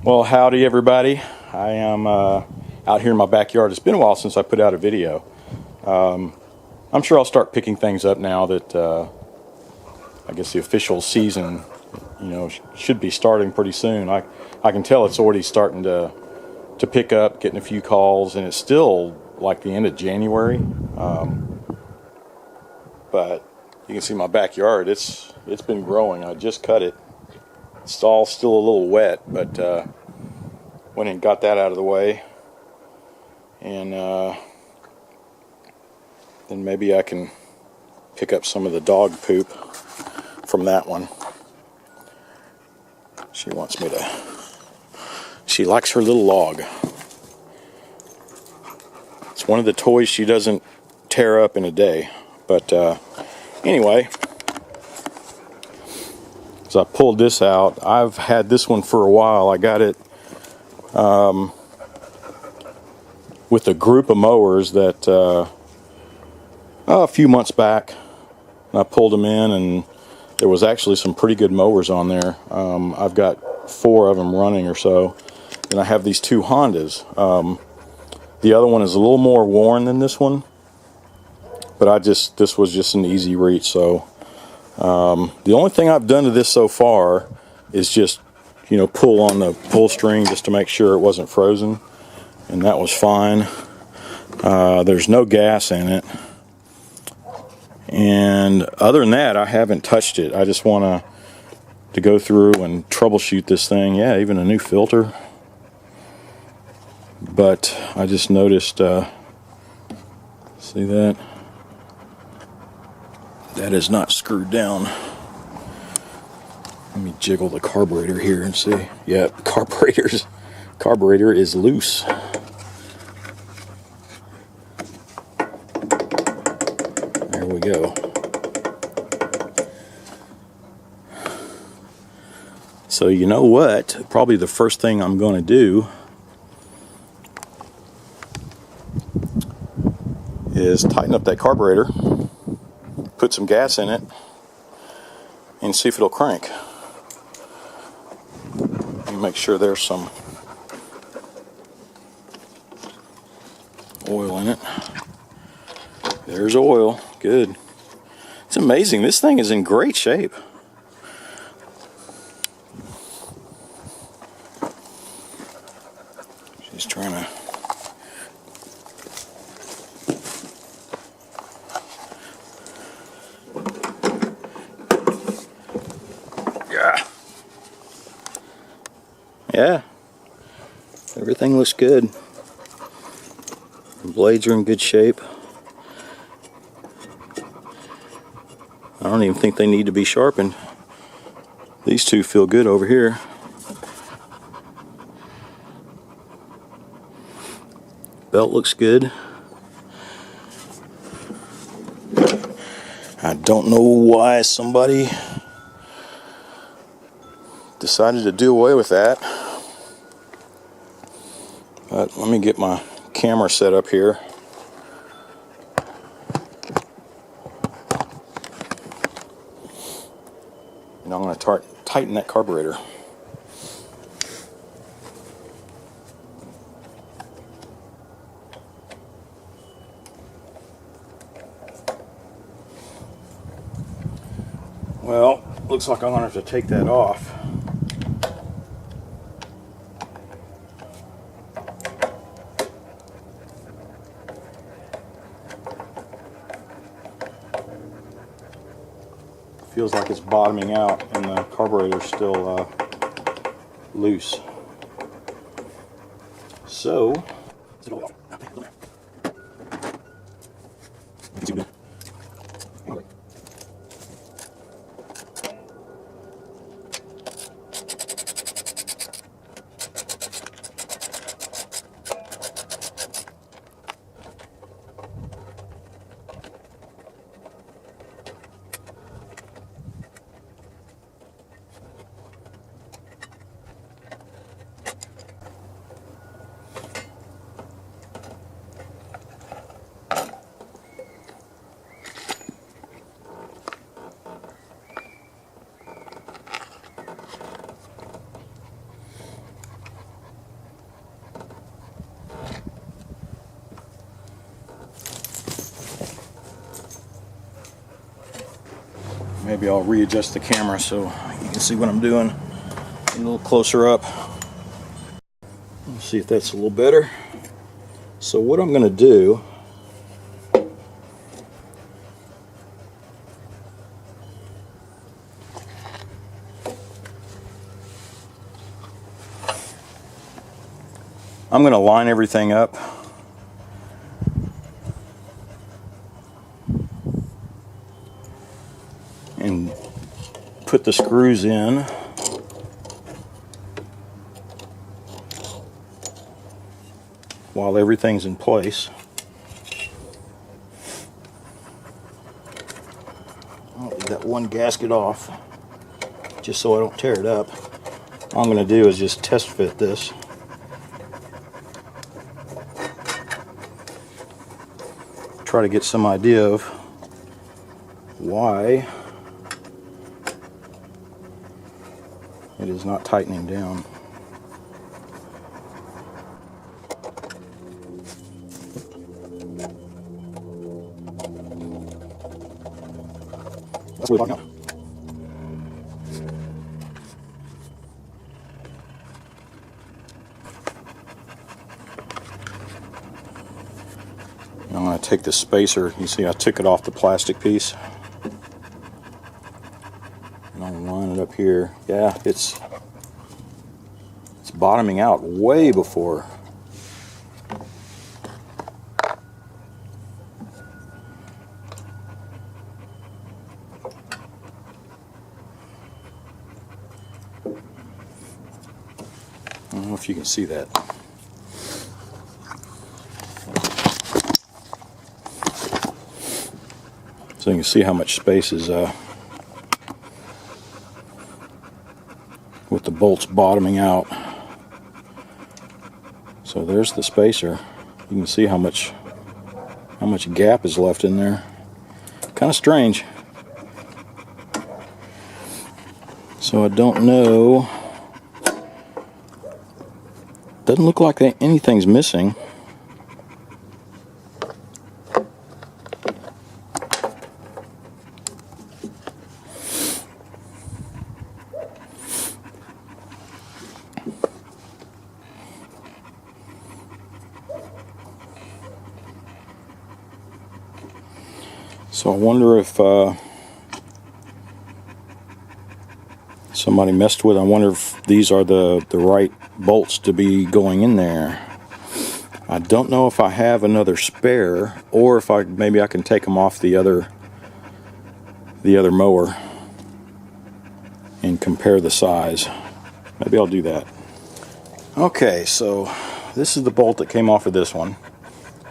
Well, howdy everybody. I am out here in my backyard. It's been a while since I put out a video. I'm sure I'll start picking things up now that I guess the official season, should be starting pretty soon. I can tell it's already starting to pick up, getting a few calls, and it's still like the end of January. But you can see my backyard. It's been growing. I just cut it. It's all still a little wet, but went and got that out of the way, and then maybe I can pick up some of the dog poop from that one. She wants me to. She likes her little log. It's one of the toys she doesn't tear up in a day. But anyway, so I pulled this out. I've had this one for a while. I got it with a group of mowers that a few months back. I pulled them in, and there was actually some pretty good mowers on there. I've got 4 of them running or so, and I have these 2 Hondas. The other one is a little more worn than this one, but this was just an easy reach. So the only thing I've done to this so far is just pull on the pull string just to make sure it wasn't frozen, and that was fine. There's no gas in it, and other than that I haven't touched it. I just want to go through and troubleshoot this thing. Yeah, even a new filter. But I just noticed, see that? That is not screwed down. Let me jiggle the carburetor here and see. Yeah, carburetor is loose. There we go. So you know what? Probably the first thing I'm going to do is tighten up that carburetor, put some gas in it, and see if it'll crank. Let me make sure there's some oil in it. There's oil. Good. It's amazing. This thing is in great shape. She's trying to. Yeah, everything looks good. The blades are in good shape. I don't even think they need to be sharpened. These 2 feel good over here. Belt looks good. I don't know why somebody decided to do away with that. But let me get my camera set up here. And I'm going to tighten that carburetor. Well, looks like I'm going to have to take that off. Feels like it's bottoming out and the carburetor's still loose. So, Maybe I'll readjust the camera so you can see what I'm doing a little closer up. Let's see if that's a little better. So what I'm going to do, I'm going to line everything up. And put the screws in. While everything's in place. I'll leave that one gasket off just so I don't tear it up. All I'm going to do is just test fit this. Try to get some idea of why it is not tightening down. That's what we're talking about. I'm going to take the spacer. You see I took it off the plastic piece. And I'll line it up here. Yeah, it's bottoming out way before. I don't know if you can see that. So you can see how much space is with the bolts bottoming out. So there's the spacer. You can see how much gap is left in there. Kind of strange. So I don't know. Doesn't look like anything's missing. So I wonder if somebody messed with it. I wonder if these are the right bolts to be going in there. I don't know if I have another spare, or if maybe I can take them off the other mower and compare the size. Maybe I'll do that. Okay, so this is the bolt that came off of this one.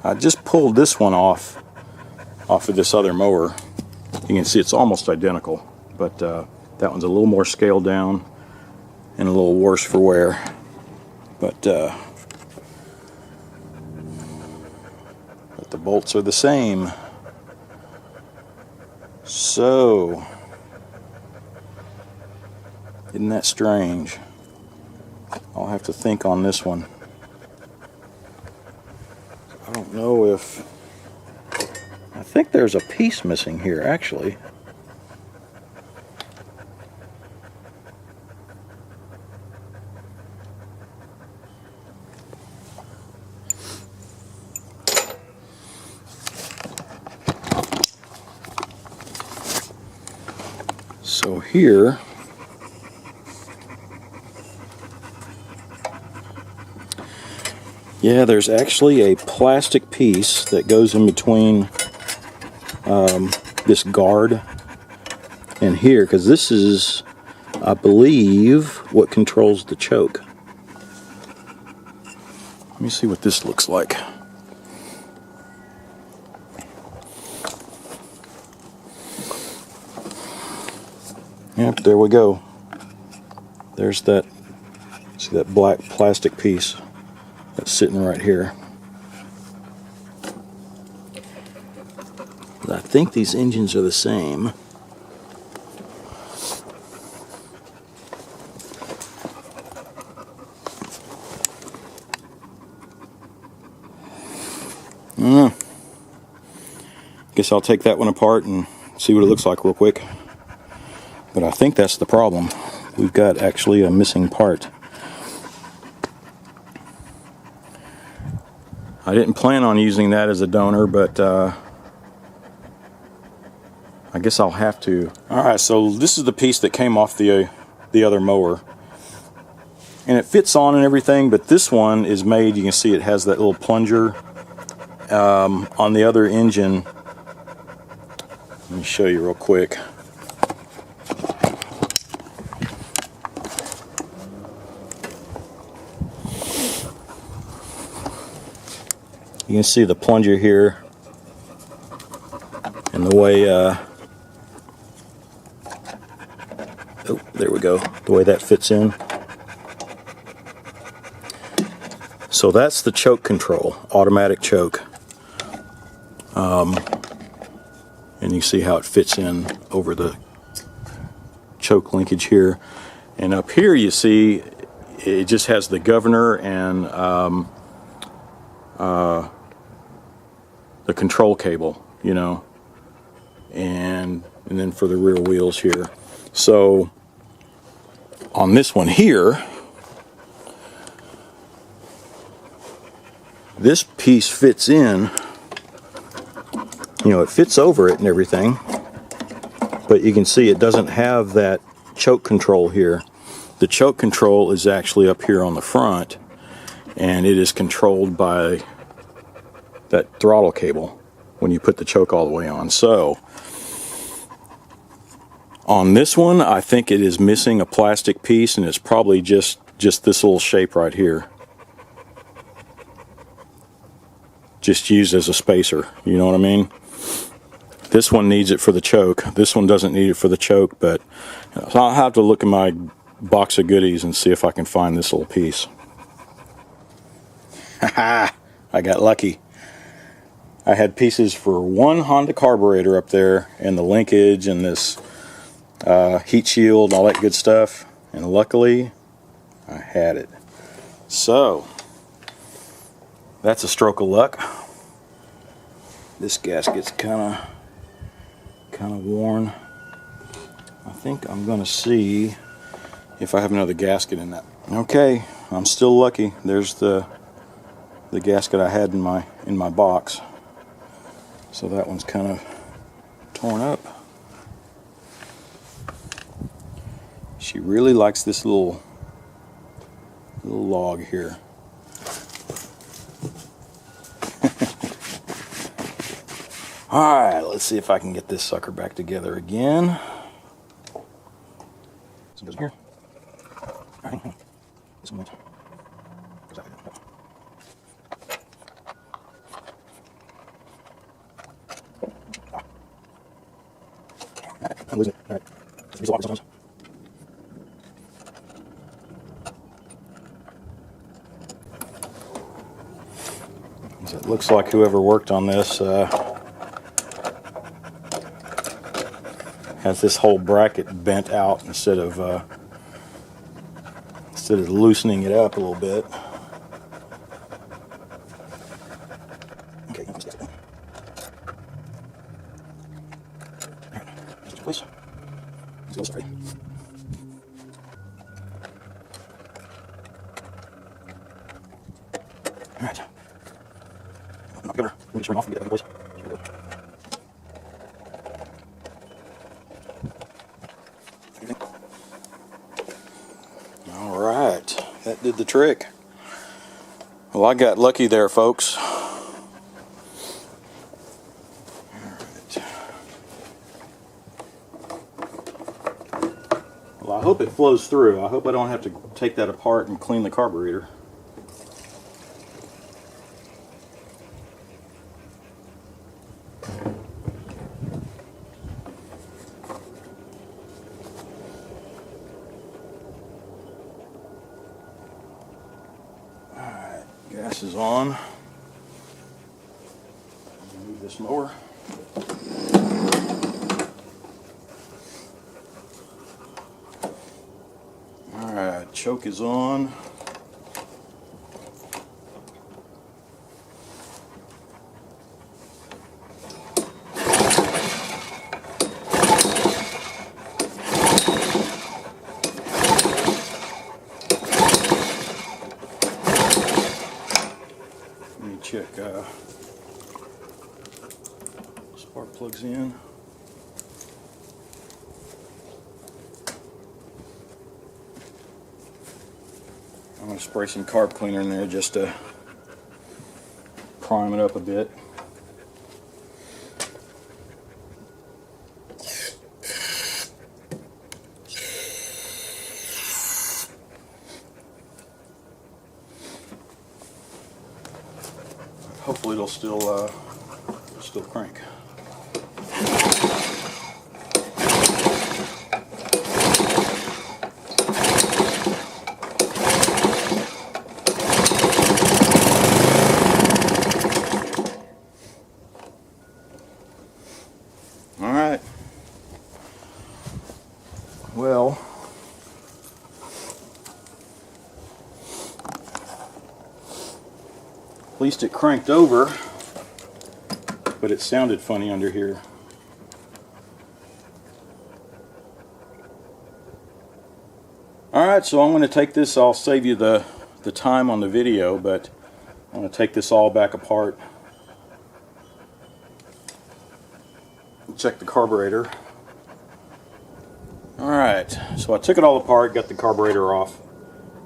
I just pulled this one off of this other mower. You can see it's almost identical, but that one's a little more scaled down and a little worse for wear. But the bolts are the same. So, isn't that strange? I'll have to think on this one. I don't know if... I think there's a piece missing here, actually. So here, yeah, there's actually a plastic piece that goes in between this guard and here, because this is, I believe, what controls the choke. Let me see what this looks like. Yep, there we go. There's that, see that black plastic piece that's sitting right here. I think these engines are the same. Guess I'll take that one apart and see what it looks like real quick. But I think that's the problem. We've got actually a missing part. I didn't plan on using that as a donor, but I guess I'll have to. Alright, so this is the piece that came off the other mower. And it fits on and everything, but this one is made, you can see it has that little plunger on the other engine. Let me show you real quick. You can see the plunger here and the way, oh, there we go, the way that fits in. So that's the choke control, automatic choke. And you see how it fits in over the choke linkage here. And up here you see it just has the governor and the control cable, you know, and then for the rear wheels here. So on this one here, this piece fits in, you know, it fits over it and everything, but you can see it doesn't have that choke control here. The choke control is actually up here on the front, and it is controlled by that throttle cable when you put the choke all the way on. So on this one, I think it is missing a plastic piece, and it's probably just this little shape right here, just used as a spacer, you know what I mean? This one needs it for the choke. This one doesn't need it for the choke, but so I'll have to look in my box of goodies and see if I can find this little piece. Haha, I got lucky. I had pieces for one Honda carburetor up there, and the linkage, and this heat shield, all that good stuff, and luckily I had it. So that's a stroke of luck. This gasket's kind of worn. I think I'm gonna see if I have another gasket in that. Okay, I'm still lucky. There's the gasket I had in my box. So that one's kind of torn up. She really likes this little log here. Alright, let's see if I can get this sucker back together again. Some goes here. Alright, this one. I'm losing it. Alright. It's awkward sometimes. So it looks like whoever worked on this has this whole bracket bent out instead of loosening it up a little bit. Okay, let's get it. Please. Let's go straight. All right. Knock it over. Let me turn off and get that voice. All right, that did the trick. Well, I got lucky there, folks. Well, I hope it flows through. I hope I don't have to take that apart and clean the carburetor. Alright, gas is on. Move this mower. Alright, choke is on. check spark plugs in. I'm going to spray some carb cleaner in there just to prime it up a bit. Hopefully it'll still crank. All right. Well, at least it cranked over, but it sounded funny under here. Alright, so I'm going to take this, I'll save you the time on the video, but I'm going to take this all back apart. Check the carburetor. Alright, so I took it all apart, got the carburetor off,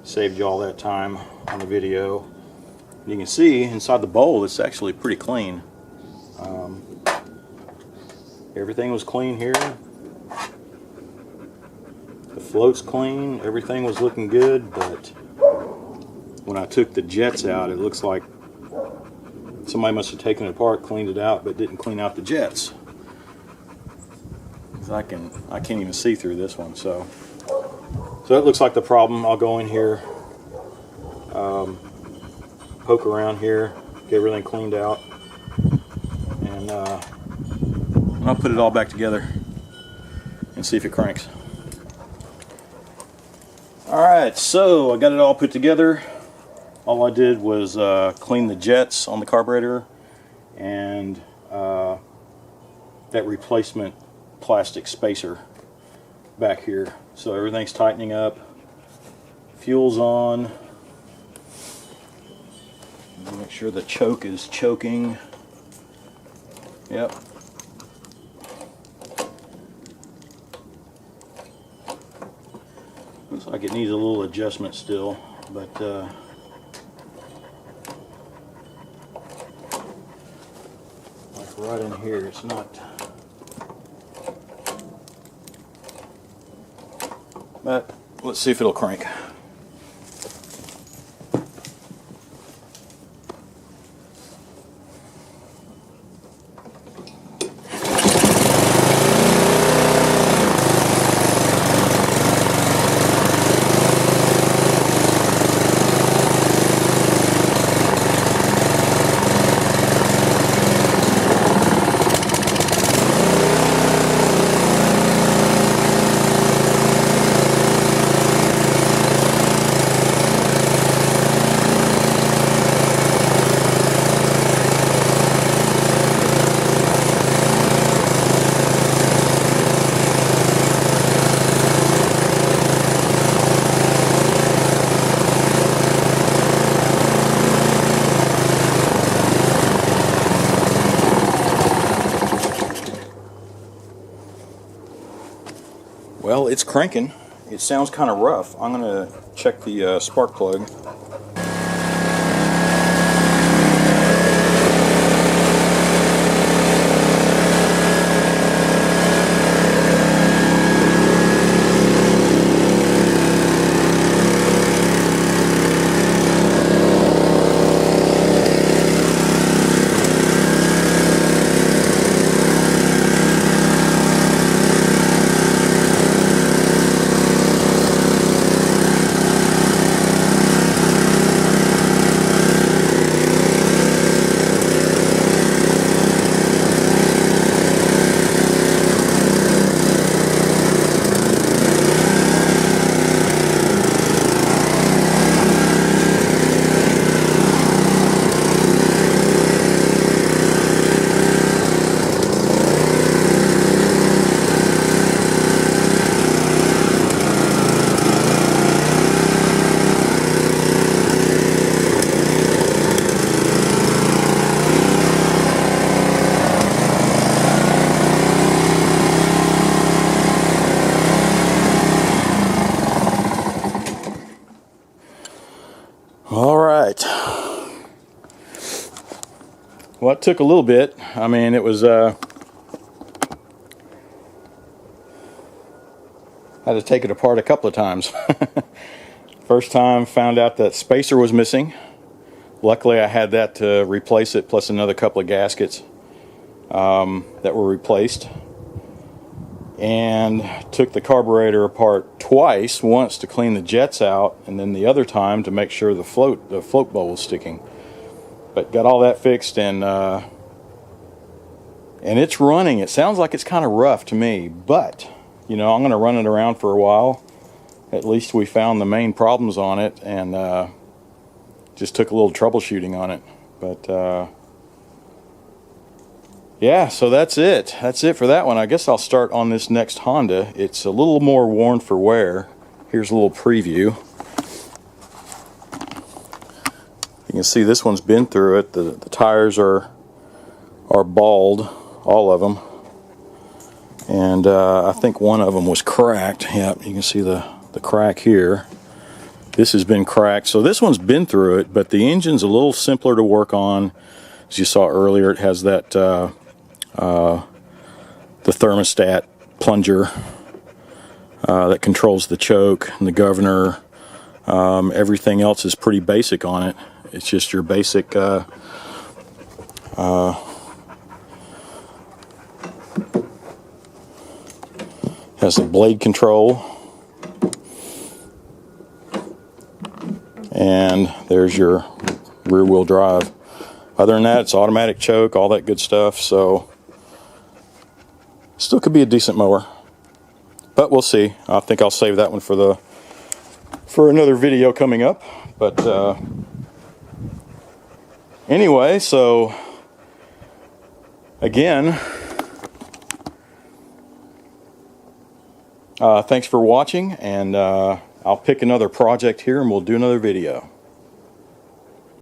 saved you all that time on the video. You can see inside the bowl it's actually pretty clean. Everything was clean here. The float's clean, everything was looking good, but when I took the jets out, it looks like somebody must have taken it apart, cleaned it out, but didn't clean out the jets. I can't even see through this one, so that looks like the problem. I'll go in here, poke around here, get everything cleaned out, and I'll put it all back together and see if it cranks. Alright, so I got it all put together. All I did was clean the jets on the carburetor and that replacement plastic spacer back here. So everything's tightening up. Fuel's on. Make sure the choke is choking. Yep. Looks like it needs a little adjustment still, but like right in here, it's not. But let's see if it'll crank. Well, it's cranking. It sounds kind of rough. I'm going to check the spark plug. All right. Well, it took a little bit. I mean, it was had to take it apart a couple of times. First time, found out that spacer was missing. Luckily, I had that to replace it, plus another couple of gaskets that were replaced. And took the carburetor apart twice, once to clean the jets out, and then the other time to make sure the float bowl was sticking. But got all that fixed, and it's running. It sounds like it's kind of rough to me, but you know, I'm going to run it around for a while. At least we found the main problems on it, and just took a little troubleshooting on it. But yeah, so that's it. That's it for that one. I guess I'll start on this next Honda. It's a little more worn for wear. Here's a little preview. You can see this one's been through it. The tires are bald, all of them. And I think one of them was cracked. Yep, you can see the crack here. This has been cracked. So this one's been through it, but the engine's a little simpler to work on. As you saw earlier, it has that the thermostat plunger that controls the choke and the governor. Everything else is pretty basic on it. It's just your basic has the blade control, and there's your rear wheel drive. Other than that, it's automatic choke, all that good stuff. So still could be a decent mower, but we'll see. I think I'll save that one for another video coming up. But anyway, so again, thanks for watching, and I'll pick another project here and we'll do another video.